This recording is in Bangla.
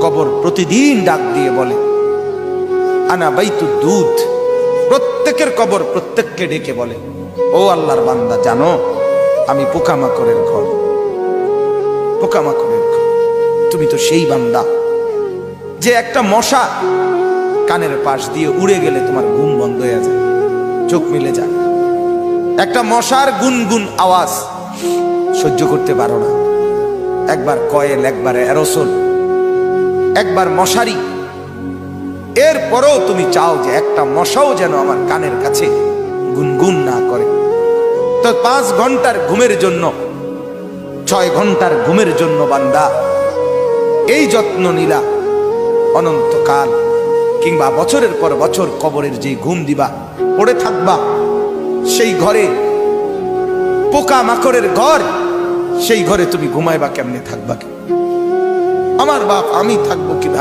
কবর প্রতিদিন ডাক দিয়ে বলে আনা বাইতুদ দুধ। প্রত্যেকের কবর প্রত্যেককে ডেকে বলে, ও আল্লাহর বান্দা, জানো আমি পোকামাকড়ের ঘর, পোকামাকড়ের ঘর। তুমি তো সেই বান্দা যে একটা মশা কানের পাশ দিয়ে উড়ে গেলে তোমার ঘুম বন্ধ হয়ে যায়, চোখ মিলে যায়। একটা মশার গুনগুন আওয়াজ সহ্য করতে পারো না। একবার কয়েল, একবার অ্যারোসল, একবার মশারি, এরপরেও তুমি চাও যে একটা মশাও যেন আমার কানের কাছে গুনগুন না করে। তো 5 ঘন্টার ঘুমের জন্য, 6 ঘন্টার ঘুমের জন্য বান্দা এই যত্ন নিলা, অনন্তকাল কিংবা বছরের পর বছর কবরের যে ঘুম দিবা, পড়ে থাকবা সেই ঘরে, পোকা মাকড়ের ঘর, সেই ঘরে তুমি ঘুমাইবা কেমনে, থাকবা? আমার বাপ, আমি থাকবো কিভাবে?